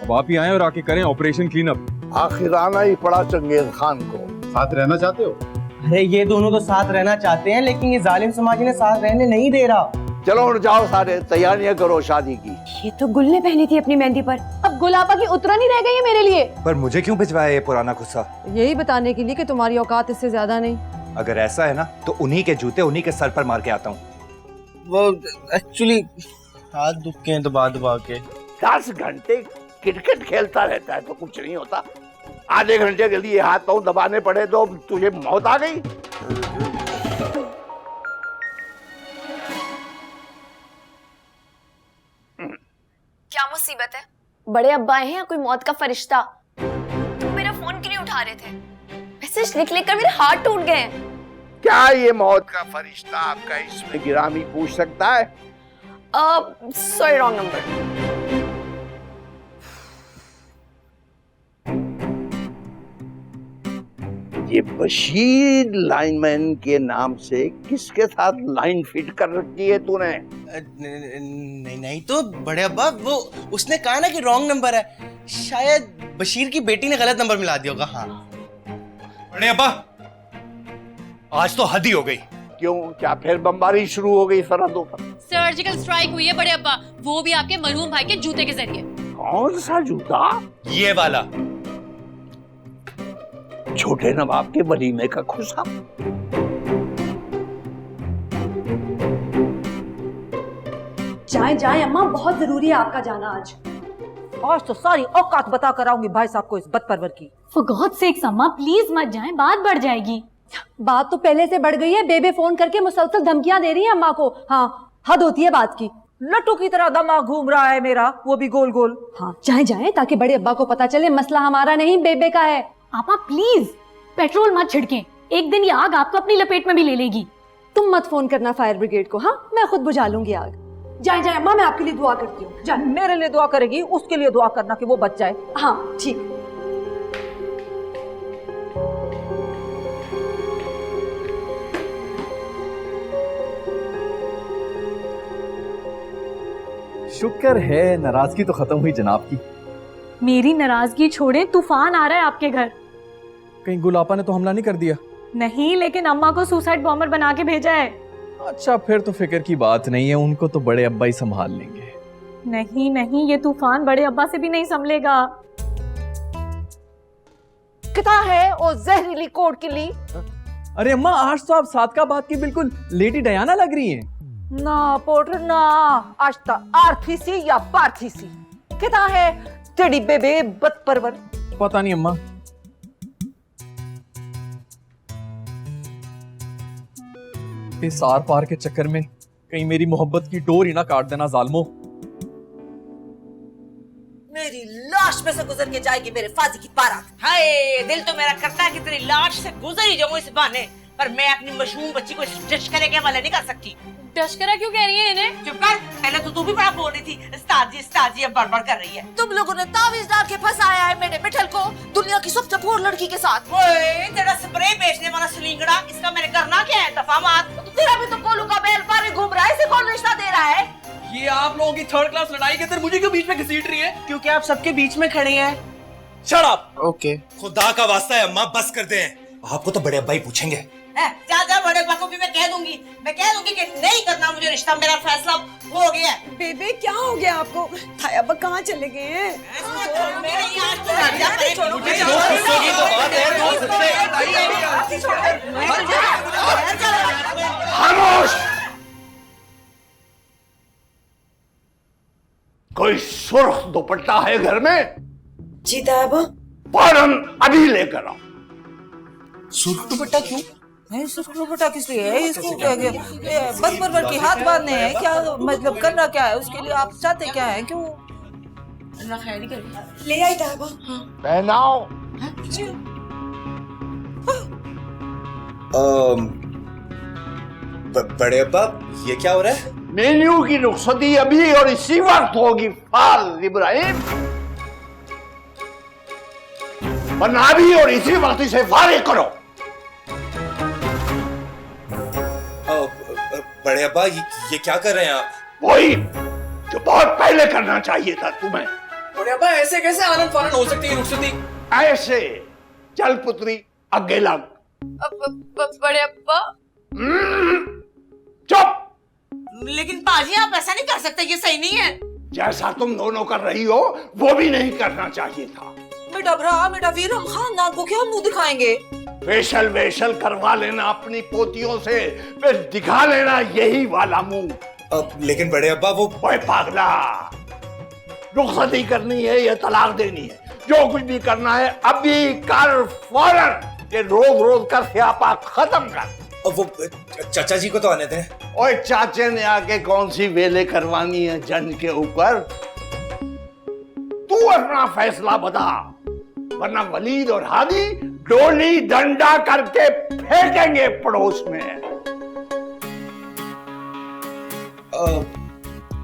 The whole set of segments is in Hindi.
अब आप ही आए और आके करें ऑपरेशन क्लीन अप। आखिर आना ही पड़ा चंगेज खान को। साथ रहना चाहते हो? अरे ये दोनों तो साथ रहना चाहते हैं, लेकिन ये जालिम समाज ने साथ रहने नहीं दे रहा। चलो उठ जाओ सारे, तैयारियां करो शादी की। ये तो गुल ने पहनी थी अपनी मेहंदी पर, अब गुलाबा की उतरन ही रह गई है मेरे लिए। पर मुझे क्यों भिजवाया ये पुराना गुस्सा? यही बताने के लिए कि तुम्हारी औकात इससे ज्यादा नहीं। अगर ऐसा है ना तो उन्हीं के जूते उन्हीं के सर पर मार के आता हूँ। वो एक्चुअली हाथ दुखते हैं दबा दबा के। 10 घंटे क्रिकेट खेलता रहता है तो कुछ नहीं होता, आधे घंटे के लिए हाथ पांव दबाने पड़े तो तुझे मौत आ गई। क्या मुसीबत है? बड़े अब्बा आए हैं या कोई मौत का फरिश्ता? तुम मेरा फोन क्यों नहीं उठा रहे थे? मैसेज लिख लिख कर मेरे हाथ टूट गए हैं। क्या ये मौत का फरिश्ता आपका इसमें गिरामी पूछ सकता है? Sorry, wrong number. ये बशीर लाइनमैन के नाम से किसके साथ लाइन फिट कर रखी है तूने? नहीं तो बड़े अब्बा, वो उसने कहा ना कि रॉन्ग नंबर है, शायद बशीर की बेटी ने गलत नंबर मिला दिया होगा। हाँ बड़े अब्बा, आज तो हद ही हो गई। क्यों, क्या फिर बमबारी शुरू हो गई सरहदों पर? सर्जिकल स्ट्राइक हुई है बड़े अब्बा, वो भी आपके मरहूम भाई के जूते के जरिए। कौन सा जूता? ये वाला। छोटे नवाब के वलीमे का खुशा। जाए जाए अम्मा, बहुत जरूरी है आपका जाना आज। आज तो सारी औकात बता कर आऊंगी भाई साहब को इस बदपरवर की। For God's sakes अम्मा, प्लीज मत जाएं, बात बढ़ जाएगी। बात तो पहले से बढ़ गई है, बेबे फोन करके मुसलसल धमकियां दे रही है अम्मा को। हाँ, हद होती है बात की। लट्टू की तरह दिमाग घूम रहा है मेरा, वो भी गोल गोल। हाँ जाए जाए, ताकि बड़े अब्बा को पता चले मसला हमारा नहीं बेबे का है। आपा प्लीज पेट्रोल मत छिड़कें, एक दिन ये आग आपको अपनी लपेट में भी ले लेगी। तुम मत फोन करना फायर ब्रिगेड को, हाँ मैं खुद बुझा लूंगी आग। जाए जाए अम्मा, मैं आपके लिए दुआ करती हूँ। जाए। मेरे लिए दुआ करेगी, उसके लिए दुआ करना कि वो बच जाए। हाँ ठीक। शुक्र है नाराजगी तो खत्म हुई जनाब की। मेरी नाराजगी छोड़े, तूफान आ रहा है आपके घर। कहीं गुलापा ने तो हमला नहीं कर दिया? नहीं, लेकिन अम्मा को सुसाइड बॉम्बर बना के भेजा है। अच्छा फिर तो फिक्र की बात नहीं है, उनको तो बड़े अब्बा ही संभाल लेंगे। नहीं नहीं, ये तूफान बड़े अब्बा से भी नहीं संभलेगा। कितना है ओ जहरीली कोट की ली? अरे अम्मा, आज तो आप सादकाबाद की बिल्कुल लेडी डयाना लग रही हैं। ना पोटर ना, आज तक आर्थी सी या पार्थी सी। कितना है तेरी बेबे बदपरवर? पता नहीं अम्मा। इस आर पार के चक्कर में कहीं मेरी मोहब्बत की डोर ही ना काट देना जालमो। मेरी लाश में से गुजर के जाएगी मेरे फाजी की बारात। हाय, दिल तो मेरा करता है कि तेरी लाश से गुजर ही जाऊं इस बहाने, पर मैं अपनी मशहूर बच्ची को टचकरे के हवाले नहीं कर सकती। टचकरा क्यों कह रही है इन्हें? चुप कर, पहले तो तू भी बड़ा बोल रही थी उस्ताद जी अब बड़बड़ कर रही है। तुम लोगों ने तावीज डाल के फंसाया है मेरे मिठल को दुनिया की सबसे पूर्ण लड़की के साथ। ओए, तेरा स्प्रे बेचने वाला सलिंगड़ा, इसका मैंने करना क्या है? दफा मार। तेरा भी तो कोलू का बैल पारे घूम रहा है, इसे कौन रिश्ता दे रहा है? ये आप लोगों की थर्ड क्लास लड़ाई के अंदर मुझे क्यों बीच में घसीट रही है? क्योंकि आप सबके बीच में खड़े हैं। Shut up. ओके। खुदा का वास्ता है अम्मा, बस कर दें। आपको तो बड़े अब्बा ही पूछेंगे। जा बड़े अब्बा को भी मैं कह दूंगी कि नहीं करना मुझे रिश्ता, मेरा फैसला हो गया। बेबे क्या हो गया आपको? भाई अब्बा कहाँ चले गए हैं? खामोश! कोई सुर्ख दुपट्टा है घर में? जी ताबा। फौरन अभी लेकर आओ। सुर्ख दुपट्टा क्यों? नहीं, सुर्ख दुपट्टा किस लिए है? इसको बदपरवर की हाथ बांधने हैं क्या? मतलब करना क्या है उसके लिए? आप चाहते क्या है? क्यों? अल्लाह खैर करे। ले आई ताबा। पहनाओ। बड़े अब्बा, ये क्या हो रहा है? मेन्यू की रुखसती अभी और इसी वक्त होगी फाल इब्राहिम, वरना अभी और इसी वक्त इसे फारिग करो। बड़े अब्बा, ये क्या कर रहे हैं आप? वही जो बहुत पहले करना चाहिए था तुम्हें। बड़े अब्बा ऐसे कैसे आनंद फानन हो सकती है रुखसती? ऐसे चल पुत्री आगे लग। बड़े अब्बा चुप। लेकिन पाजी आप ऐसा नहीं कर सकते, ये सही नहीं है। जैसा तुम दोनों कर रही हो वो भी नहीं करना चाहिए था। बेटा भरा, बेटा वीर, हम खानदान को क्या मुंह दिखाएंगे? फेशियल वेशल करवा लेना अपनी पोतियों से, फिर दिखा लेना यही वाला मुंह। लेकिन बड़े अब्बा वो ओए पागला, रुखसती करनी है या तलाक देनी है, जो कुछ भी करना है अभी कर फौरन। ये रोज रोज का स्यापा खत्म कर। वो चाचा जी को तो आने दें। ओए चाचे ने आके कौन सी वेले करवानी है जन के ऊपर? तू अपना फैसला बता, वरना वलीद और हादी डोली डंडा करके फेंकेंगे पड़ोस में।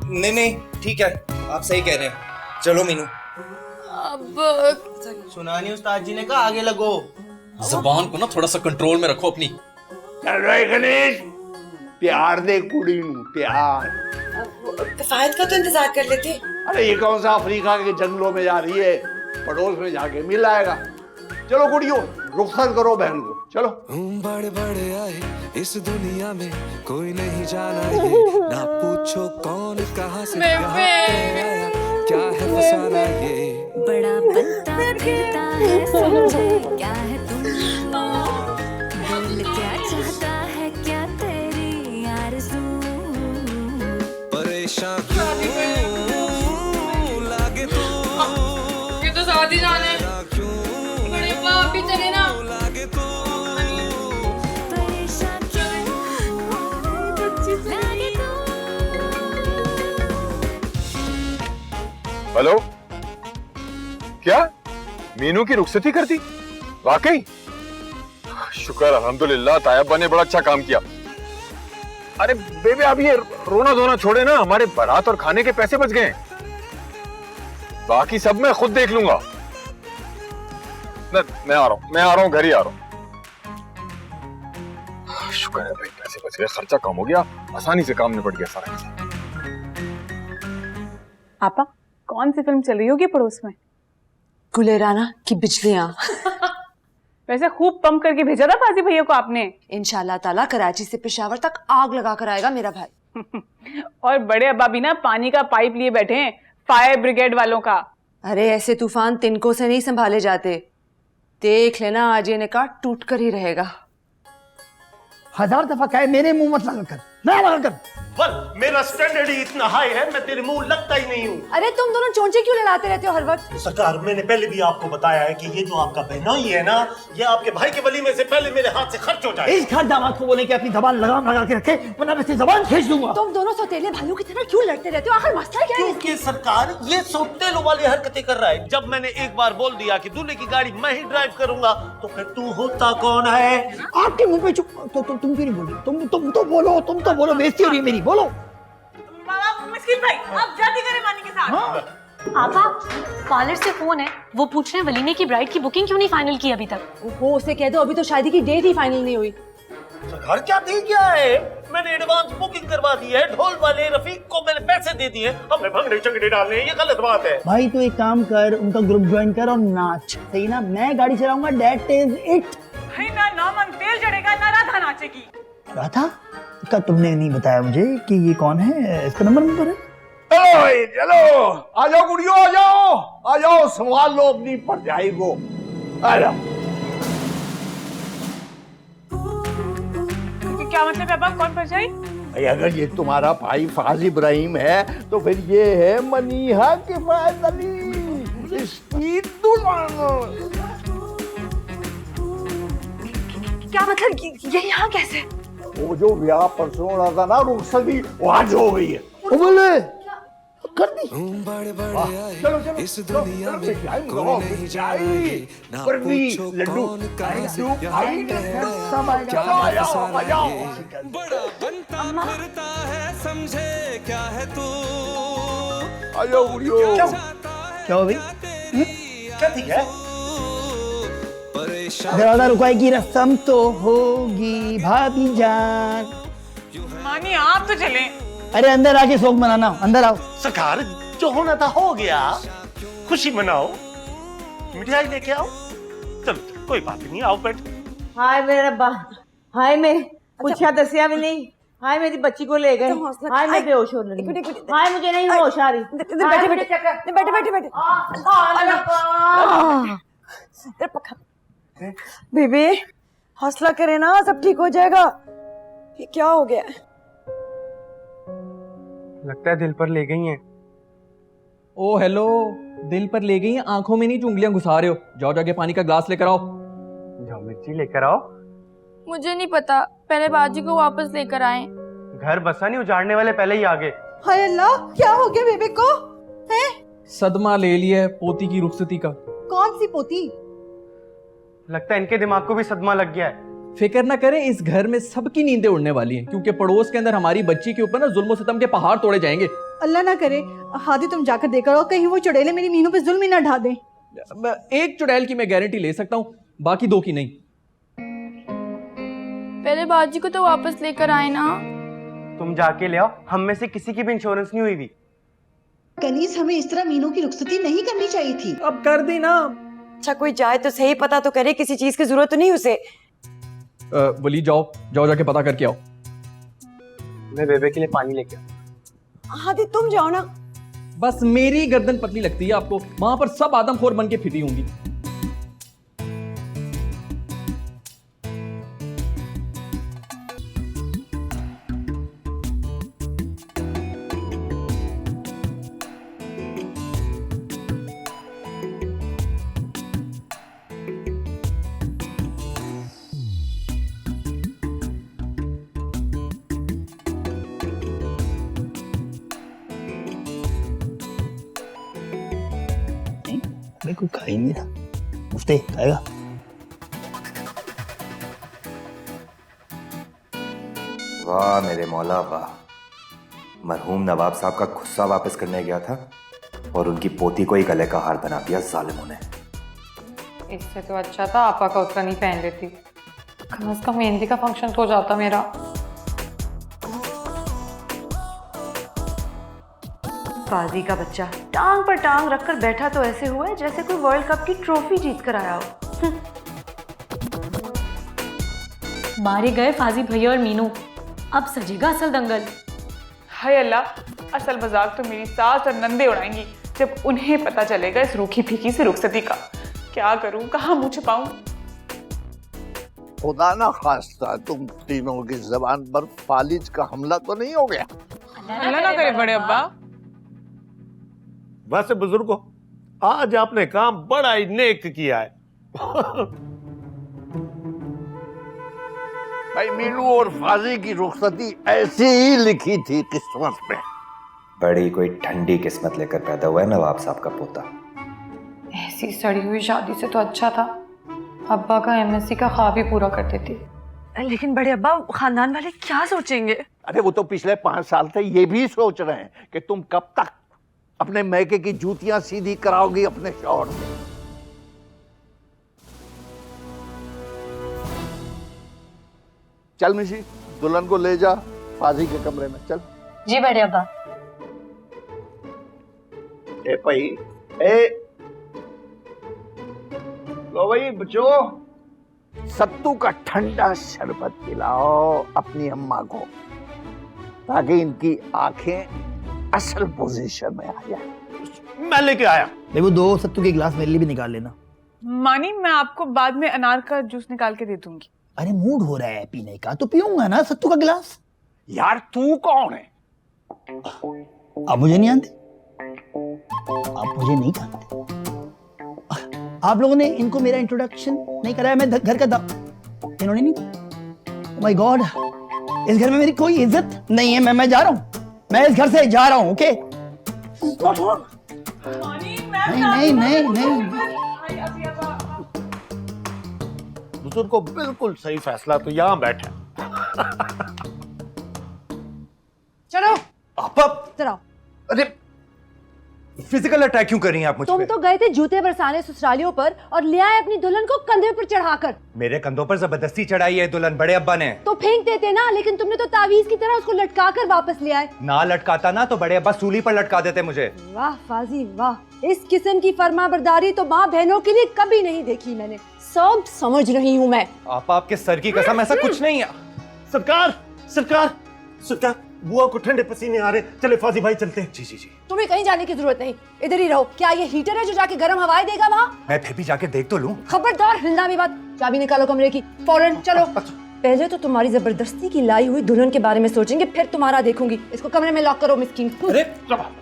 नहीं नहीं ठीक है, आप सही कह रहे हैं। चलो मीनू। अब सुना नहीं उस्ताद जी ने कहा आगे लगो। जबान को ना थोड़ा सा कंट्रोल में रखो अपनी। चल रहे गणेश, प्यार दे कुड़ी नू प्यार। किफायत का तो इंतजार कर लेते। अरे ये कौन सा अफ्रीका के जंगलों में जा रही है, पड़ोस में जाके मिल आएगा। चलो कुड़ियों, रुखसत करो बहन को, चलो। बड़े बड़े आए इस दुनिया में, कोई नहीं जाना ये, ना पूछो कौन कहाँ से यहाँ पे आया, क्या है फसाना ये। बड़ा बनता फिरता है, समझे क्या है तुम, दिल क्या चाहता है, क्या तेरी आरज़ू। परेशान क्यों लागे तू, ये तो शादी जाने बड़े अब्बा, आप भी चले ना। लागे तू। परेशान क्यों लागे तू। हेलो, क्या मीनू की रुखसती कर दी? वाकई शुक्र अल्हम्दुलिल्लाह, तायब्बा ने बड़ा अच्छा काम किया। अरे बेबी, अब ये रोना धोना छोड़े ना, हमारे बारात और खाने के पैसे बच गए। बाकी सब मैं खुद देख लूंगा। मैं आ रहा हूँ, घर ही आ रहा हूँ। शुक्र है भाई, पैसे बच गए, खर्चा कम हो गया, आसानी से काम निपट गया सारा। आपा, कौन सी फिल्म चल रही होगी पड़ोस में? गुलेराना की बिजलियां। वैसे खूब पंप करके भेजा था पाजी भैया को आपने। इंशाल्लाह ताला कराची से पेशावर तक आग लगा कर आएगा मेरा भाई। और बड़े अब्बा भी ना पानी का पाइप लिए बैठे हैं, फायर ब्रिगेड वालों का। अरे ऐसे तूफान तिनकों से नहीं संभाले जाते, देख लेना आज ये निकाह टूट कर ही रहेगा। 1000 दफा कहे मेरे मुंह मत लगा कर, मैं लगा कर। मेरा स्टैंडर्ड ही इतना हाई है, मैं तेरे मुंह लगता ही नहीं हूँ। अरे तुम दोनों चोंचे क्यों लड़ाते रहते हो हर वक्त? सरकार, मैंने पहले भी आपको बताया है कि ये जो आपका बहनोई है ना, ये आपके भाई के वलीमे से पहले मेरे हाथ से खर्च हो जाए। इस घर दामाद को बोले कि अपनी जबान लगाम लगा के रखे, वरना मैं इसकी जबान खींच दूंगा। तुम दोनों सौतेले भाइयों की तरह क्यों लड़ते रहते हो? आखिर मसला क्या है? क्योंकि सरकार ये सौतेलों वाली हरकतें कर रहा है। जब मैंने एक बार बोल दिया कि दूल्हे की गाड़ी मैं ही ड्राइव करूंगा, तो फिर तू होता कौन है? आपके मुंह पे चुप, तो तुम क्यों नहीं बोल रही? तुम तो बोलो, बेइज्जती हो रही है मेरी, बोलो। मिस्किन भाई, आप जाती करें मानी के साथ। आपा, पार्लर से फोन है, वो पूछ रहे हैं वलीमे की ब्राइड की बुकिंग क्यों नहीं फाइनल की अभी तक। वो उसे कह दो अभी तो शादी की डेट ही फाइनल नहीं हुई। सरकार क्या थी क्या है? मैंने एडवांस बुकिंग करवा दी है, ढोल वाले रफीक को मैंने पैसे दे दिए, हमें भंगड़े चंगड़े डालने, ये गलत बात है। भाई तो एक काम कर, उनका ग्रुप ज्वाइन कर और नाच, सही ना? मैं गाड़ी चलाऊंगा, दैट इज इट। ना नामन तेल जड़ेगा ना राधा नाचेगी। राधा? इसका तुमने नहीं बताया मुझे कि ये कौन है, इसका नंबर है? चलो आ जाओ कुड़ियों, आ जाओ, सवाल लो अपनी परजाई को। आ जाओ। क्या मतलब है बाप, कौन परछाई? अगर ये तुम्हारा भाई फाज इब्राहिम है तो फिर ये है मनीहा किफायत अली, इसकी दुल्हन। क्या मतलब ये यहाँ कैसे? वो जो ब्याह परसों हो रहा था ना, रुखसती वो आज हो गई है। वो बोले कर दी। बड़े बड़े आए इस दुनिया में, कोई नहीं जाए, ना पूछो कौन कहाँ से यहाँ पे आया, क्या है फसाना ये। बड़ा बनता फिरता है, समझे क्या है तू। आयो गुड़ियो। क्या हो भाई? क्या ठीक है? दरवाजा रुकवाई की रस्म तो होगी भाभी जान। मानी आप तो चले। अरे अंदर आके शोक मनाना, अंदर आओ। सरकार, जो होना था हो गया। खुशी मनाओ, मिठाई लेके आओ। चलो कोई बात नहीं, आओ बैठ। हाय मेरे रब्बा, हाय मैं पूछा दसिया भी नहीं, हाय मेरी बच्ची को ले गए, हाय मैं बेहोश हो रही हूँ, हाय मुझे नहीं होश आ रही। बैठे बैठे बैठे बेबी हौसला करे ना, सब ठीक हो जाएगा। ये क्या हो गया? लगता है दिल पर ले गई हैं। ओ हेलो, दिल पर ले गई हैं, आंखों में नहीं उंगलियां घुसा रहे हो। जाओ जाके पानी का ग्लास लेकर आओ। जाओ मिर्ची लेकर आओ। मुझे नहीं पता, पहले बाजी को वापस लेकर आए। घर बसा नहीं, उजाड़ने वाले पहले ही आ गए। हाय अल्लाह, क्या हो गया बेबी को? हैं? सदमा ले लिया है पोती की रुखसती का। कौन सी पोती? लगता है इनके दिमाग को भी सदमा लग गया है। फिक्र ना करें, इस घर में सबकी नींदें उड़ने वाली हैं, क्योंकि पड़ोस के अंदर हमारी बच्ची के ऊपर ना जुल्म सितम के पहाड़ तोड़े जाएंगे। अल्लाह ना करे। हादी तुम जाकर देकर आओ, कहीं वो चुड़ैले मेरी मीनू पे जुल्म ही ना ढा दें। एक चुड़ैल की मैं गारंटी ले सकता हूँ, बाकी दो की नहीं। पहले बाजी को तो वापस लेकर आए ना। तुम जाके ले आओ, हम में से किसी की भी इंश्योरेंस नहीं हुई थी। कनीज, हमें इस तरह मीनू की रुखसती नहीं करनी चाहिए थी। अब कर दी ना। अच्छा कोई जाए तो सही, पता तो करे, किसी चीज की जरूरत तो नहीं उसे। वली जाओ जाओ जाके पता करके आओ। मैं बेबे के लिए पानी लेके आऊं। हादी तुम जाओ ना। बस मेरी गर्दन पतली लगती है आपको, वहां पर सब आदमखोर बन के फिरी होंगी। मैं कोई खा ही नहीं रहा। मुफ्ते खाएगा? वाह मेरे मौला वाह, मरहूम नवाब साहब का गुस्सा वापस करने गया था और उनकी पोती को ही गले का हार बना दिया जालिमों ने। इससे तो अच्छा था आपा का उतना नहीं पहन लेती, कम से कम मेहंदी का फंक्शन तो हो जाता मेरा। काजी का बच्चा टांग पर टांग रखकर बैठा तो ऐसे हुआ है जैसे कोई वर्ल्ड कप की ट्रॉफी जीत कर आया हो। मारे गए फाजी भैया और मीनू, अब सजेगा असल दंगल। हाय अल्लाह, असल मजाक तो मेरी सास और नंदे उड़ाएंगी जब उन्हें पता चलेगा इस रूखी फीकी से रुखसती का। क्या करूं, कहाँ मुंह छुपाऊं? खुदा ना खास्ता तुम तीनों की जबान पर फालिज का हमला तो नहीं हो गया? अल्लाह ना करे बड़े अब्बा। वैसे बुजुर्गों, आज आपने काम बड़ा ही नेक किया है। भाई मीनू और फाजी की रुखसती ऐसी ही लिखी थी किस्मत में। बड़ी कोई ठंडी किस्मत लेकर पैदा हुआ है नवाब साहब का पोता। ऐसी सड़ी हुई शादी से तो अच्छा था अब्बा का एमएससी का ख्वाब ही पूरा कर देती। लेकिन बड़े अब्बा, खानदान वाले क्या सोचेंगे? अरे वो तो पिछले 5 साल से ये भी सोच रहे हैं कि तुम कब तक अपने मैके की जूतियां सीधी कराओगी अपने शौहर से। चल मिशी, दुल्हन को ले जा फाजी के कमरे में। चल। जी बड़े अब्बा। ए भाई, लो भाई बच्चों, सत्तू का ठंडा शरबत पिलाओ अपनी अम्मा को, ताकि इनकी आंखें असल पोजीशन में आ जाए। मैं लेके आया। वो 2 सत्तू के गिलास मेरे लिए भी निकाल लेना। मानी, मैं आपको बाद में अनार का जूस निकाल के दे दूंगी। अरे मूड हो रहा है पीने का तो पीऊंगा ना सत्तू का गिलास। यार तू कौन है? आप मुझे नहीं जानते, आप मुझे नहीं जानते। आप लोगों ने इनको मेरा इंट्रोडक्शन नहीं कराया, मैं घर का इन्होंने नहीं। ओह माय गॉड, इस घर में मेरी कोई इज्जत नहीं है। मैं जा रहा हूँ, मैं इस घर से जा रहा हूँ। ओके नहीं नहीं नहीं नहीं। बुजुर्ग को बिल्कुल सही फैसला तो यहाँ बैठे। चलो आप चलो। अरे फिजिकल अटैक क्यों कर रही हैं आप मुझ तुम पे? तो गए थे जूते बरसाने ससुरालियों पर और ले आए अपनी दुल्हन को कंधे पर चढ़ाकर। मेरे कंधों पर जबरदस्ती चढ़ाई है दुल्हन बड़े अब्बा ने। तो फेंक देते ना, लेकिन तुमने तो तावीज की तरह उसको लटका कर वापस ले आए। ना लटकाता ना तो बड़े अब्बा सूली पर लटका देते मुझे। वाह फाजी वाह, इस किस्म की फरमाबरदारी तो माँ बहनों के लिए कभी नहीं देखी मैंने। सब समझ रही हूँ मैं। आपके सर की कसम ऐसा कुछ नहीं है। सरकार सरकार सरकार, बुआ को ठंडे पसीने आ रहे, चले फाजी भाई चलते हैं। जी जी जी। तुम्हें कहीं जाने की जरूरत नहीं, इधर ही रहो। क्या ये हीटर है जो जाके गर्म हवाएं देगा वहाँ? मैं फिर भी जाके देख तो लूं। खबरदार हिंदामी बात। चाबी निकालो कमरे की फौरन, चलो। पहले तो तुम्हारी जबरदस्ती की लाई हुई दुल्हन के बारे में सोचेंगे, फिर तुम्हारा देखूंगी। इसको कमरे में लॉक करो मिस्कीन। अरे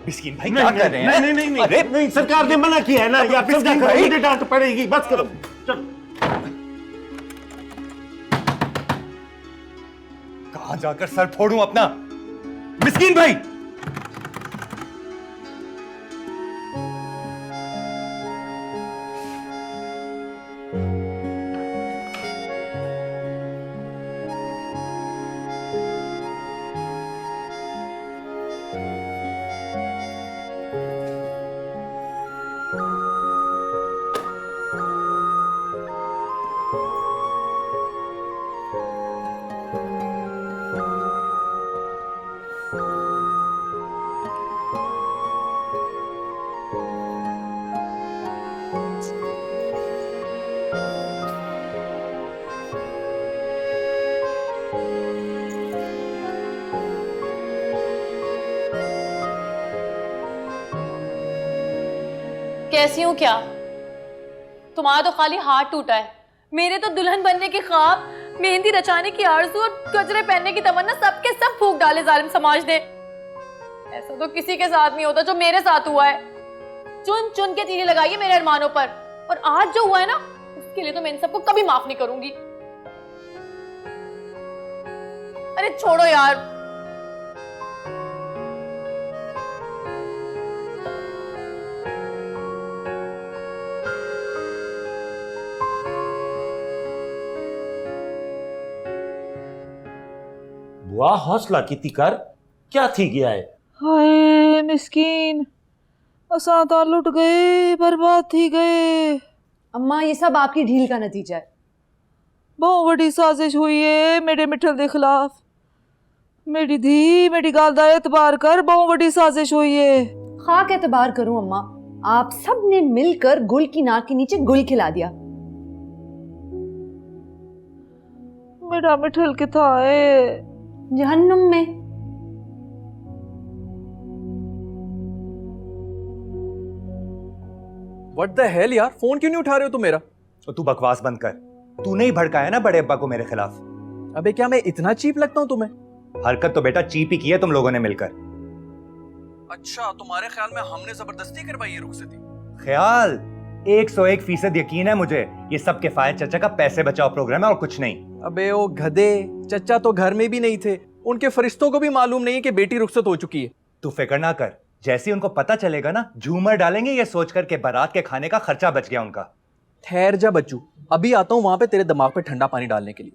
मिस्कीन भाई क्या कर रहे हैं? नहीं नहीं नहीं नहीं, सरकार ने मना किया है ना, या फिर मुझे डांट पड़ेगी। बस करो, चलो। कहाँ जाकर सर फोड़ूं अपना? मिस्कीन भाई कैसी हूँ क्या? तुम्हारा तो खाली हाथ टूटा है, मेरे तो दुल्हन बनने के ख्वाब, मेहंदी रचाने की आरज़ू और गजरे पहनने की तमन्ना सबके सब फूंक डाले जालिम समाज ने। ऐसा तो किसी के साथ नहीं होता जो मेरे साथ हुआ है। चुन चुन के तीरे लगाई है मेरे अरमानों पर, और आज जो हुआ है ना, उसके लिए तो मैं इन सबको कभी माफ नहीं करूंगी। अरे छोड़ो यार। बुआ हौसला की कर, क्या थी गया है? हाय मिस्कीन, असा तो लुट गए, बर्बाद थी गए। अम्मा ये सब आपकी ढील का नतीजा है। बहुत बड़ी साजिश हुई है मेरे मिठल के खिलाफ। मेरी धी मेरी गाल दा एतबार कर, बहुत बड़ी साजिश हुई है। खाक एतबार करूं अम्मा, आप सब ने मिलकर गुल की नाक के नीचे गुल खिला दिया। मेरा मिठल किथा है? जहन्नुम में। What the hell यार, फोन क्यों नहीं उठा रहे हो तुम मेरा? तो तू बकवास बंद कर। तूने ही भड़काया ना बड़े अब्बा को मेरे खिलाफ। अबे क्या मैं इतना चीप लगता हूँ तुम्हें? हरकत तो बेटा चीप ही की है तुम लोगों ने मिलकर। अच्छा, तुम्हारे ख्याल में हमने जबरदस्ती करवाई है रुखसती? ख्याल 101% यकीन है मुझे, ये सब किफायत चचा का पैसे बचाओ प्रोग्राम है और कुछ नहीं। अबे ओ गधे, चचा तो घर में भी नहीं थे, उनके फरिश्तों को भी मालूम नहीं कि बेटी रुखसत हो चुकी है। तू फिक्र ना कर, जैसे उनको पता चलेगा ना, झूमर डालेंगे ये सोचकर के बारात के खाने का खर्चा बच गया उनका। ठहर जा बच्चू, अभी आता हूं वहां पे तेरे दिमाग पे ठंडा पानी डालने के लिए।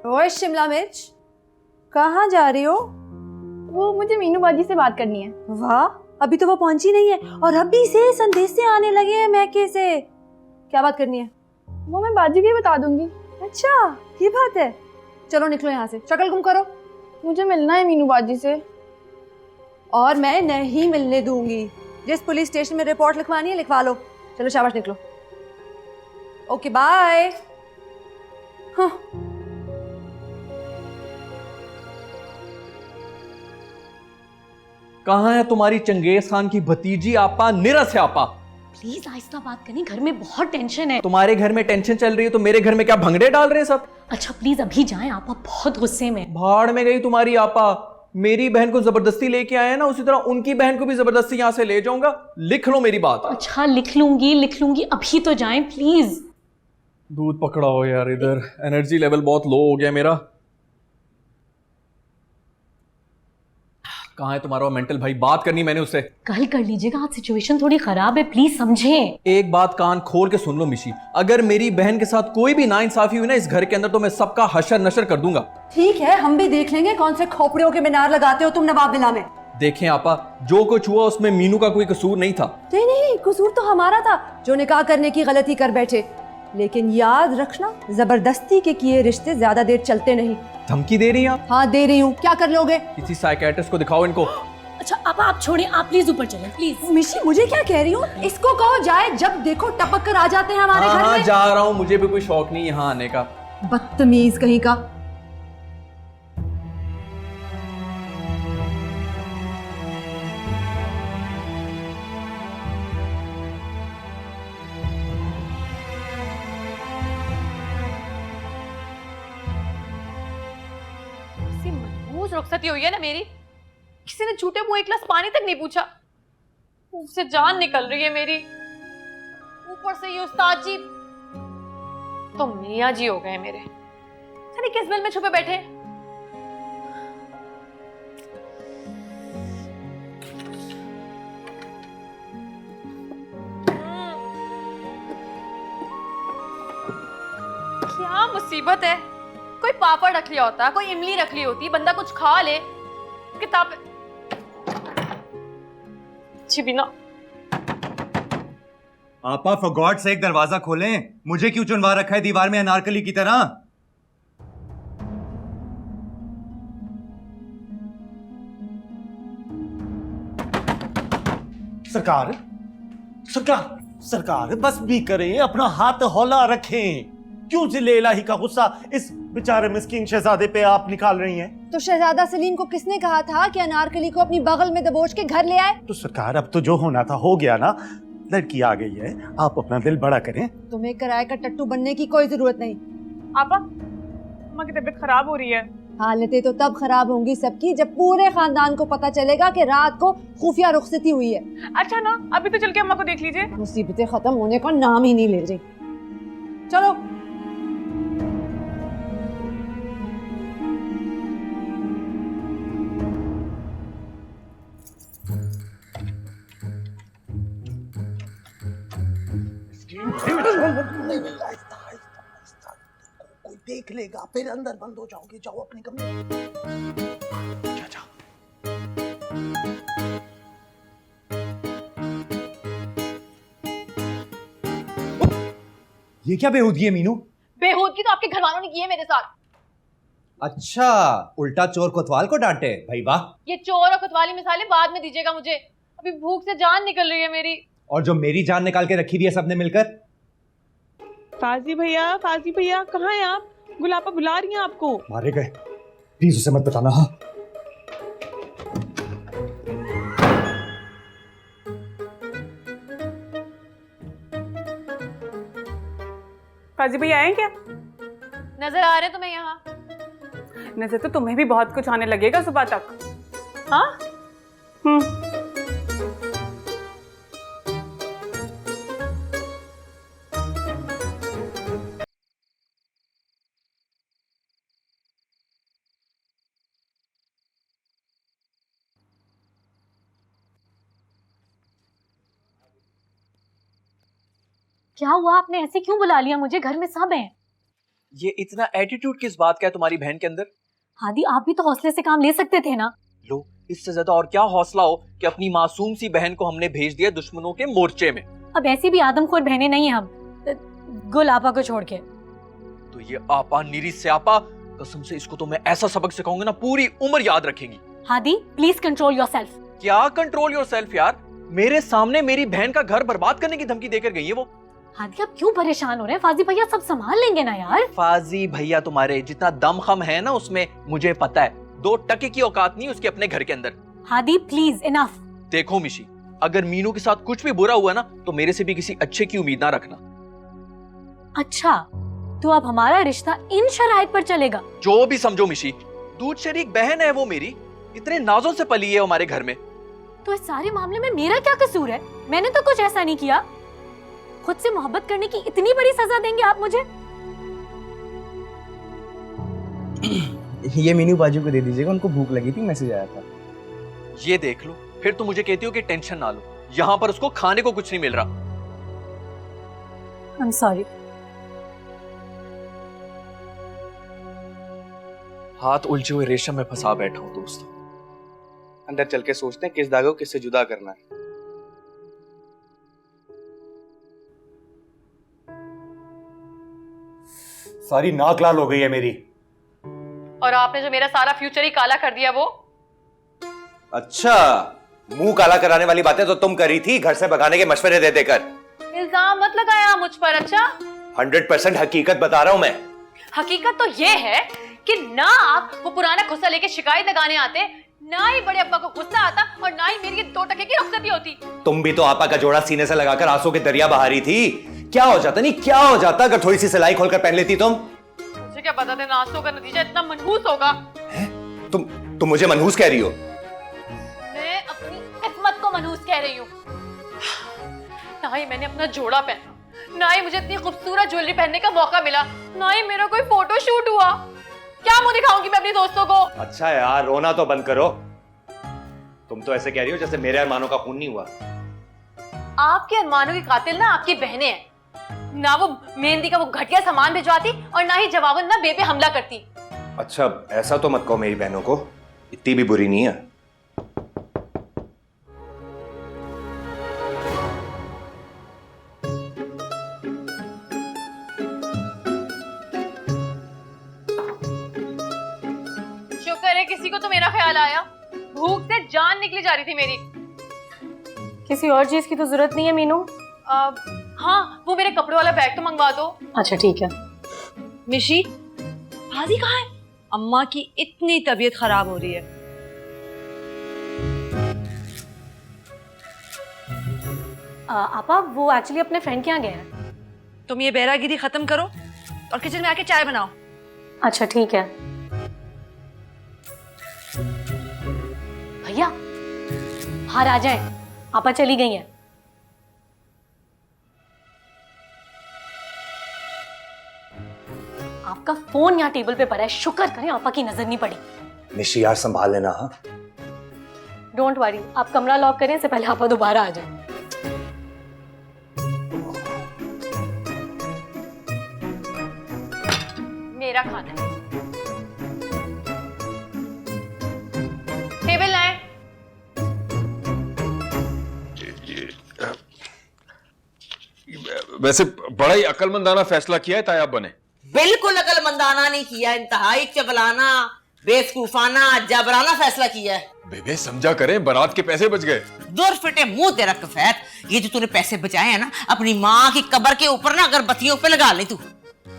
ओए शिमला मिर्च, कहाँ जा रही हो? वो मुझे मीनू बाजी से बात करनी है। वाह, अभी तो वो पहुंची नहीं है और अभी से संदेश से आने लगे हैं मैके से। क्या बात करनी है? वो मैं बाजी को ही बता दूंगी। अच्छा ये बात है, चलो निकलो यहाँ से, शक्ल गुम करो। मुझे मिलना है मीनू बाजी से। और मैं नहीं मिलने दूंगी। जिस पुलिस स्टेशन में रिपोर्ट लिखवानी है लिखवा लो। चलो शाबाश निकलो। Okay bye. हाँ। कहाँ है तुम्हारी चंगेज खान की भतीजी आपा निरस है आपा? प्लीज आहिस्ता बात करनी, घर में बहुत टेंशन है। तुम्हारे घर में टेंशन चल रही है तो मेरे घर में क्या भंगड़े डाल रहे हैं सब? अच्छा प्लीज अभी जाएं, आपा बहुत गुस्से में। भाड़ में गई तुम्हारी आपा। मेरी बहन को जबरदस्ती लेके आए हैं ना, उसी तरह उनकी बहन को भी जबरदस्ती यहाँ से ले जाऊंगा। लिख लो मेरी बात। अच्छा लिख लूंगी, अभी तो जाएं प्लीज। दूध पकड़ाओ यार इधर, एनर्जी लेवल बहुत लो हो गया मेरा। कहाँ है तुम्हारा मेंटल भाई? बात करनी मैंने उससे। कल कर लीजिएगा, आज सिचुएशन थोड़ी खराब है, प्लीज समझें। एक बात कान खोल के सुन लो मिशी, अगर मेरी बहन के साथ कोई भी नाइंसाफी हुई ना इस घर के अंदर तो मैं सबका हशर नशर कर दूंगा। ठीक है, हम भी देख लेंगे कौन से खोपड़ियों के मीनार लगाते हो तुम नवाब विला में। देखें आपा, जो कुछ हुआ उसमें मीनू का कोई कसूर नहीं था। नहीं, कसूर तो हमारा था जो निकाह करने की गलती कर बैठे। लेकिन याद रखना, जबरदस्ती के किए रिश्ते ज्यादा देर चलते नहीं। धमकी दे रही हैं आप? हाँ दे रही हूँ, क्या कर लोगे? किसी साइकियाट्रिस्ट को दिखाओ इनको। अच्छा आप छोड़िए, आप प्लीज ऊपर चलें प्लीज। मिशी मुझे क्या कह रही हूँ, इसको कहो जाए, जब देखो टपक कर आ जाते हैं हमारे घर में। जा रहा हूँ, मुझे भी कोई शौक नहीं यहाँ आने का। बदतमीज कहीं का। रुखसती हुई है ना मेरी, किसी ने झूठे मुंह एक गिलास पानी तक नहीं पूछा, उससे जान निकल रही है मेरी। ऊपर से ये उस्ताद जी तो मियाँ जी हो गए मेरे, अरे किस बिल में छुपे बैठे। क्या मुसीबत है, कोई पापड़ रख लिया होता, कोई इमली रख ली होती, बंदा कुछ खा ले। किताब छिबिना। आपा फॉर गॉड सेक दरवाजा खोलें, मुझे क्यों चुनवा रखा है दीवार में अनारकली की तरह? सरकार सरकार सरकार बस भी करें, अपना हाथ हौला रखें। क्यों जिले इलाही का गुस्सा इस बेचारे मिस्कीन शहजादे पे आप निकाल रही हैं? तो शहजादा सलीम को किसने कहा था कि अनारकली को अपनी बगल में दबोच के घर ले आए? तो सरकार अब तो जो होना था हो गया ना, लड़की आ गई है, आप अपना दिल बड़ा करें। तुम्हें किराए का टट्टू बनने की कोई जरूरत नहीं। आपा, अम्मा की तबीयत खराब हो रही है। हालतें तो तब खराब होंगी सबकी जब पूरे खानदान को पता चलेगा कि रात को खुफिया रुखसती हुई है। अच्छा ना, अभी तो चल के अम्मा को देख लीजिए। मुसीबतें खत्म होने का नाम ही नहीं ले रही। चलो कोई देख लेगा, फिर अंदर बंद हो जाओगे। जाओ अपने कमरे। ये क्या बेहूदगी है मीनू? बेहूदगी तो आपके घर वालों ने की है मेरे साथ। अच्छा, उल्टा चोर कोतवाल को डांटे, भाई वाह। ये चोर और कोतवाली मिसालें बाद में दीजिएगा मुझे, अभी भूख से जान निकल रही है मेरी। और जो मेरी जान निकाल के रखी थी सबने मिलकर। काजी भैया कहाँ हैं आप? गुलाबा बुला रही हैं आपको। मारे गए, प्लीज उसे मत बताना। हाँ काजी भैया आए क्या? नजर आ रहे तुम्हें यहाँ? नजर तो तुम्हें भी बहुत कुछ आने लगेगा सुबह तक। हाँ क्या हुआ, आपने ऐसे क्यों बुला लिया मुझे? घर में सब हैं। ये इतना एटीट्यूड किस बात का है तुम्हारी बहन के अंदर? हादी, आप भी तो हौसले से काम ले सकते थे ना। लो, इससे ज्यादा और क्या हौसला हो कि अपनी मासूम सी बहन को हमने भेज दिया दुश्मनों के मोर्चे में। अब ऐसी भी आदमखोर बहनें नहीं हम, गुल आपा को छोड़ के। तो ये आपा नीरी से आपा, कसम से इसको तो मैं ऐसा सबक सिखाऊंगा ना पूरी उम्र याद रखेंगी। Hadi please control yourself. क्या कंट्रोल योरसेल्फ यार? मेरे सामने मेरी बहन का घर बर्बाद करने की धमकी देकर गई है वो। हादी आप क्यों परेशान हो रहे हैं? फाजी भैया सब संभाल लेंगे ना यार। फाजी भैया तुम्हारे जितना दम खम है ना उसमें मुझे पता है, 2 टके की औकात नहीं उसके अपने घर के अंदर। Hadi please enough. देखो मिशी, अगर मीनू के साथ कुछ भी बुरा हुआ ना तो मेरे से भी किसी अच्छे की उम्मीद ना रखना। अच्छा, तो अब हमारा रिश्ता इन शराइत पर चलेगा? जो भी समझो मिशी, दूध शरीक बहन है वो मेरी, इतने नाजों से पली है हमारे घर में। तो इस सारे मामले में मेरा क्या कसूर है? मैंने तो कुछ ऐसा नहीं किया। खुद से मोहब्बत करने की इतनी बड़ी सजा देंगे आप मुझे? ये मीनू बाजू को दे दीजिएगा, उनको भूख लगी थी, मैसेज आया था। ये देख लो, फिर तुम मुझे कहती हो कि टेंशन ना लो, यहां पर उसको खाने को कुछ नहीं मिल रहा। I'm sorry. हाथ उलझे हुए रेशम में फंसा बैठा हूं दोस्त। अंदर चल के सोचते हैं किस धागे को किससे जुदा करना है। सारी नाक लाल हो गई है मेरी। और आपने जो मेरा सारा फ्यूचर ही काला कर दिया वो। अच्छा, मुंह काला कराने वाली बातें तो तुम करी थी घर से भगाने के मशवरे दे देकर। इल्जाम मत लगाया मुझ पर। अच्छा 100% हकीकत बता रहा हूं मैं। हकीकत तो ये है कि ना आप वो पुराना गुस्सा लेके शिकायत लगाने आते, ना ही बड़े अब्बा को गुस्सा आता, और ना ही मेरी 2 टके की रुखसती होती। तुम भी तो आपा का जोड़ा सीने से लगाकर आंसू के दरिया बहा रही थी। क्या हो जाता, नहीं क्या हो जाता अगर थोड़ी सी सिलाई खोलकर पहन लेती तुम? मुझे क्या पता था नाश्तों का नतीजा इतना मनहूस होगा। तुम मुझे मनहूस कह रही हो? मैं अपनी किस्मत को मनहूस कह रही हूँ। ना ही मैंने अपना जोड़ा पहना, ना ही मुझे इतनी खूबसूरत ज्वेलरी पहनने का मौका मिला, ना ही मेरा कोई फोटो शूट हुआ। क्या मुंह दिखाऊंगी मैं अपने दोस्तों को? अच्छा यार, रोना तो बंद करो। तुम तो ऐसे कह रही हो जैसे मेरे अरमानों का खून नहीं हुआ। आपके अरमानों की कातिल ना आपकी बहनें हैं। ना वो मेहंदी का वो घटिया सामान भिजवाती, और ना ही जवाबन ना बेबे हमला करती। अच्छा ऐसा तो मत कहो मेरी बहनों को, इतनी भी बुरी नहीं है। शुक्र है किसी को तो मेरा ख्याल आया। भूख से जान निकली जा रही थी मेरी। किसी और चीज की तो जरूरत नहीं है मीनू। हाँ, वो मेरे कपड़ों वाला बैग तो मंगवा दो। अच्छा ठीक है। मिशी, भाजी कहाँ है? अम्मा की इतनी तबीयत खराब हो रही है। आपा वो एक्चुअली अपने फ्रेंड के यहाँ गए हैं। तुम ये बेरागिरी खत्म करो और किचन में आके चाय बनाओ। अच्छा ठीक है। भैया बाहर आ जाए, आपा चली गई हैं। आपका फोन यहाँ टेबल पे पड़ा है, शुक्र करें आपा की नजर नहीं पड़ी। निशी यार संभाल लेना। हाँ डोंट वरी, आप कमरा लॉक करें इससे पहले आपा दोबारा आ जाए। मेरा खाना है। टेबल लाए। वैसे बड़ा ही अक्लमंदाना फैसला किया है तायाब ने। बिल्कुल अकलमंदाना नहीं किया, इंतहाई चबलाना, बेवकूफाना, जबराना फैसला किया है। बेबे समझा करें, बारात के पैसे बच गए। दूर फिटे मुंह तेरा कफैत। ये जो तूने पैसे बचाए हैं ना, अपनी माँ की कब्र के ऊपर ना अगरबत्तियों पे लगा ले तू।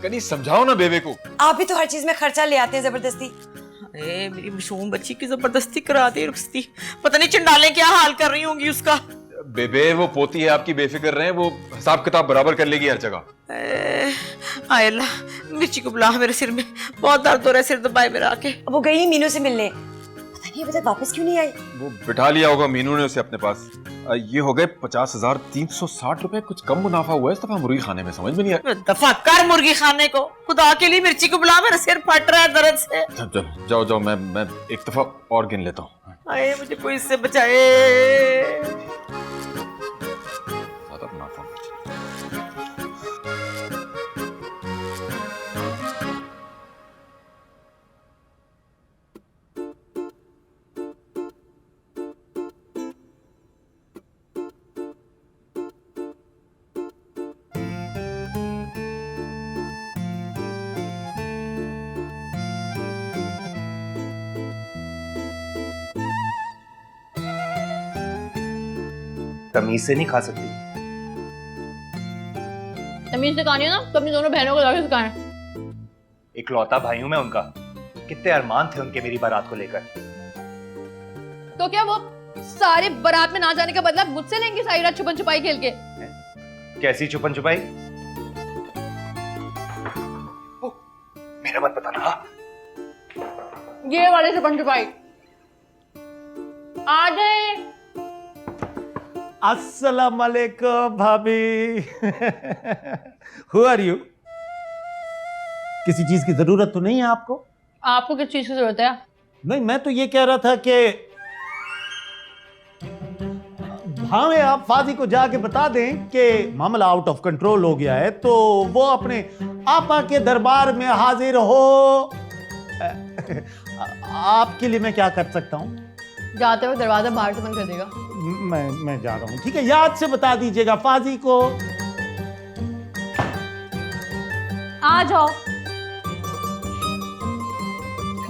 कहीं समझाओ ना बेबे को। आप भी तो हर चीज में खर्चा ले आते हैं जबरदस्ती। अरे मेरी मासूम बच्ची की जबरदस्ती कराती है रुखसती। पता नहीं चंडालें क्या हाल कर रही होंगी उसका। बेबे वो पोती है आपकी, बेफिक्र रहे, वो हिसाब किताब बराबर कर लेगी हर जगह। आए अल्लाह, मिर्ची को बुला, मेरे सिर में बहुत दर्द हो रहा है, सिर दबाए मेरा आके। वो गई ही मीनू से मिलने, पता नहीं अभी तक वापस क्यों नहीं आई। वो बिठा लिया होगा मीनू ने उसे अपने पास। ये हो गए 50,360 रुपए। कुछ कम मुनाफा हुआ है इस दफा मुर्गी खाने में, समझ में नहीं आया। दफा कर मुर्गी खाने को, खुदा के लिए मिर्ची को बुला, मेरा सिर फट रहा है दर्द से। जाओ जाओ, मैं एक दफा और गिन लेता हूँ। आए मुझे कोई इससे बचाए। तमीज से नहीं खा सकती। तमीज से खानी है ना तो अपनी दोनों बहनों को जाके सिखाएं। इकलौता भाई हूं मैं उनका। कितने अरमान थे उनके मेरी बारात को लेकर। तो क्या वो सारे बारात में ना जाने का बदला मुझसे लेंगे सारी रात छुपन छुपाई खेल के? कैसी छुपन छुपाई? मेरा मत बताना। ये वाले छुपन छुपाई। आ जाए। अस्सलाम वालेकुम भाभी। Who are you? किसी चीज की जरूरत तो नहीं है आपको? आपको किस चीज की जरूरत है? नहीं, मैं तो ये कह रहा था कि हाँ में आप फाजी को जाके बता दें कि मामला आउट ऑफ कंट्रोल हो गया है, तो वो अपने आपा के दरबार में हाजिर हो। आपके लिए मैं क्या कर सकता हूँ? जाते वक्त दरवाजा बाहर से बंद कर देगा। मैं जा रहा हूँ, ठीक है? याद से बता दीजिएगा फाजी को। आ जाओ।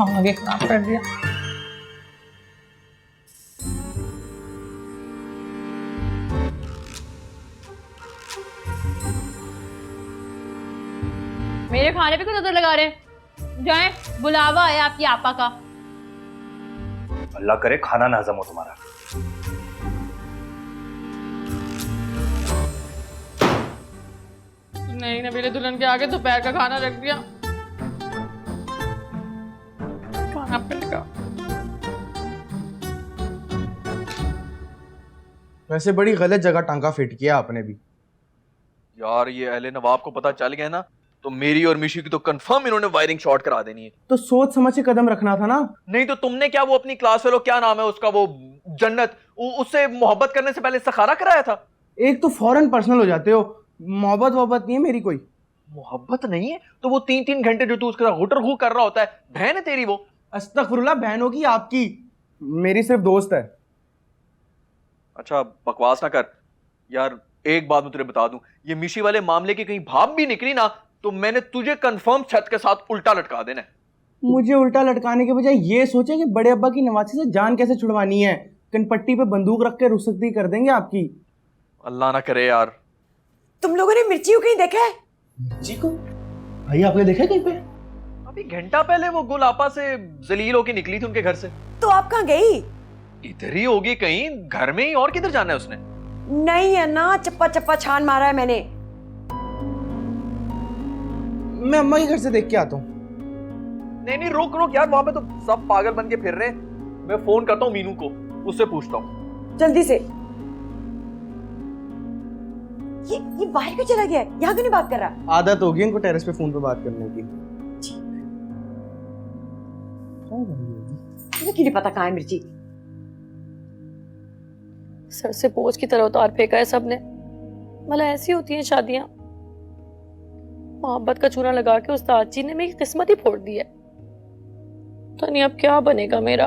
आगे खराब कर दिया। मेरे खाने पे क्यों नजर लगा रहे हैं? जाएं, बुलावा है आपकी आपा का। अल्लाह करे खाना ना हजम हो तुम्हारा। नहीं ना, मेरे दुल्हन के आगे दोपहर का खाना रख दिया। खाना पड़ेगा। वैसे बड़ी गलत जगह टांका फिट किया आपने भी। यार ये अहले नवाब को पता चल गया ना, तो मेरी और मिशी की तो कंफर्म इन्होंने वायरिंग शॉर्ट करा देनी है। तो सोच समझ के कदम रखना था ना। नहीं तो तुमने क्या वो अपनी क्लास फेलो, क्या नाम है उसका, वो जन्नत, उससे मोहब्बत करने से पहले इस्तिखारा कराया था? एक तो फौरन पर्सनल हो जाते हो। मोहब्बत वोहब्बत नहीं है मेरी कोई। मोहब्बत नहीं है तो वो 3-3 घंटे जो तू उसके साथ गुटर गु कर रहा होता है, बहन है तेरी वो? अस्तगफुरुल्लाह, बहन होगी आपकी, मेरी सिर्फ दोस्त है। अच्छा बकवास ना कर यार। एक बात मैं तुझे बता दूं, ये मिशी वाले मामले की कहीं भाप भी निकली ना, तो मैंने तुझे कंफर्म छत के साथ उल्टा लटका देना है। मुझे उल्टा लटकाने के बजाय ये सोचे कि बड़े अब्बा की नवासी से जान कैसे छुड़वानी है। कनपट्टी पे बंदूक रख के रुखसती कर देंगे आपकी। अल्लाह ना करे यार। तुम लोगों ने मिर्ची को कहीं देखा है? मिर्ची को भाई आपने देखा कहीं पे? अभी घंटा पहले वो गुल आपा से जलील होके निकली थी उनके घर से। तो आप कहाँ गई? इधर ही होगी कहीं, घर में ही, और किधर जाना है उसने? नहीं है ना, चप्पा चप्पा छान मारा है मैंने। मैं अम्मा के घर से देख के आता हूँ। नहीं नहीं रुक रुक यार, वहां पे तो सब पागल बन के फिर रहे हैं। मैं फोन करता हूँ मीनू को, उससे पूछता हूँ जल्दी से। ये बाहर क्यों चला गया? यहाँ क्यों नहीं बात कर रहा? आदत होगी इनको टेरेस पे फोन पे बात करने की। मुझे क्यों नहीं पता कहाँ है मिर्ची? सर से बोझ की तरह उतार फेंका है सबने। मतलब ऐसी होती हैं शादियां। मोहब्बत का चूना लगा के उस्ताद जी ने मेरी किस्मत ही फोड़ दी है। तो नहीं अब क्या बनेगा मेरा।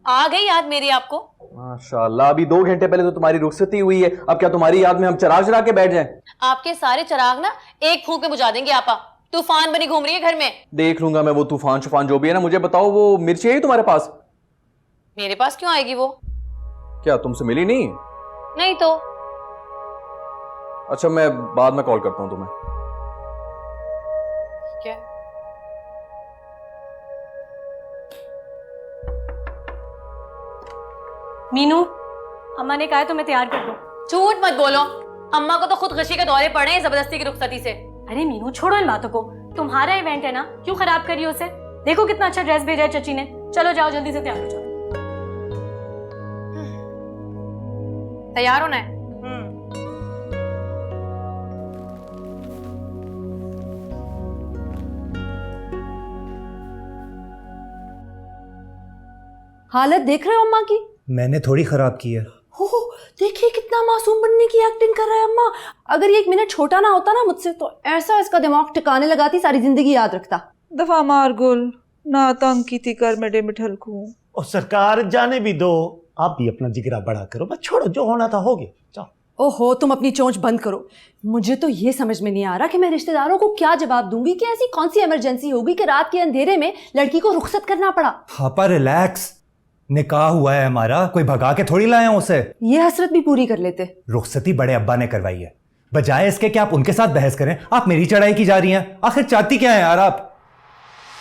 आ गई याद मेरी आपको? माशाल्लाह, अभी 2 घंटे पहले तो तुम्हारी रुखसती हुई है, अब क्या तुम्हारी याद में हम चराग जला के बैठ जाएं? आपके सारे चराग ना एक फूंक में बुझा देंगे आपा। तूफान बनी घूम रही है घर में। देख लूंगा मैं वो तूफान शुफान जो भी है ना। मुझे बताओ वो मिर्ची है तुम्हारे पास? मेरे पास क्यों आएगी वो? क्या तुमसे मिली नहीं? नहीं तो। अच्छा मैं बाद में कॉल करता हूँ तुम्हें। क्या? मीनू, अम्मा ने कहा है तुम्हें तैयार कर दो। झूठ मत बोलो, अम्मा को तो खुद खुशी के दौरे पड़े हैं जबरदस्ती की रुखसती से। अरे मीनू छोड़ो इन बातों को, तुम्हारा इवेंट है ना, क्यों खराब करी उसे? देखो कितना अच्छा ड्रेस भेजा है चची ने। चलो जाओ जल्दी से तैयार हो जाओ। तैयार होना है? हालत देख रहे हो अम्मा की? मैंने थोड़ी खराब की है। हो देखिए कितना मासूम बनने की एक्टिंग कर रहा है अम्मा। अगर ये 1 मिनट छोटा ना होता ना मुझसे, तो ऐसा इसका दिमाग ठिकाने लगाती, सारी जिंदगी याद रखता। दफा मार गुल ना, तंग की थी कर मेरे मिठल को। और सरकार जाने भी दो, आप भी अपना जिगरा बड़ा करो। बस छोड़ो, जो होना था हो गया। जाओ। ओहो, तुम अपनी चोंच बंद करो। मुझे तो ये समझ में नहीं आ रहा कि मैं रिश्तेदारों को क्या जवाब दूंगी कि ऐसी कौन सी इमरजेंसी होगी कि रात के अंधेरे में लड़की को रुखसत करना पड़ा। हापा रिलैक्स, निकाह हुआ है हमारा, कोई भगा के थोड़ी लाए हैं उसे। ये हसरत भी पूरी कर लेते। रुखसती बड़े अब्बा ने करवाई है, बजाय इसके कि आप उनके साथ बहस करें, आप मेरी चढ़ाई की जा रही हैं। आखिर चाहती क्या है यार आप?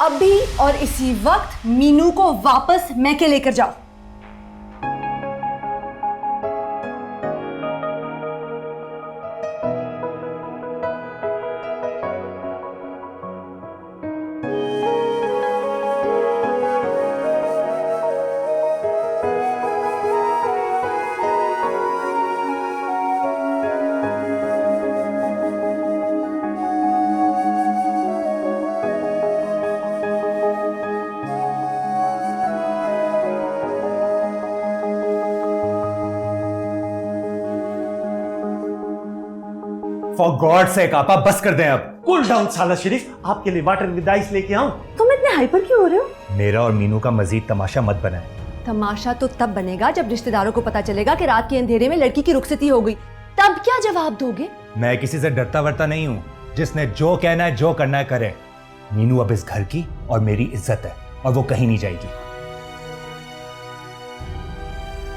अभी और इसी वक्त मीनू को वापस मैके लेकर जाओ। फॉर गॉड सेक आपा बस कर दें अब। कूल डाउन साला शरीफ, आपके लिए वाटर विद आइस लेके आऊं? तुम इतने हाइपर क्यों हो रहे हो? मेरा और मीनू का मजीद तमाशा मत बनाए। तमाशा तो तब बनेगा जब रिश्तेदारों को पता चलेगा कि रात के अंधेरे में लड़की की रुखसती हो गई। तब क्या जवाब दोगे? मैं किसी से डरता वरता नहीं हूँ। जिसने जो कहना है जो करना है करे। मीनू अब इस घर की और मेरी इज्जत है और वो कहीं नहीं जाएगी।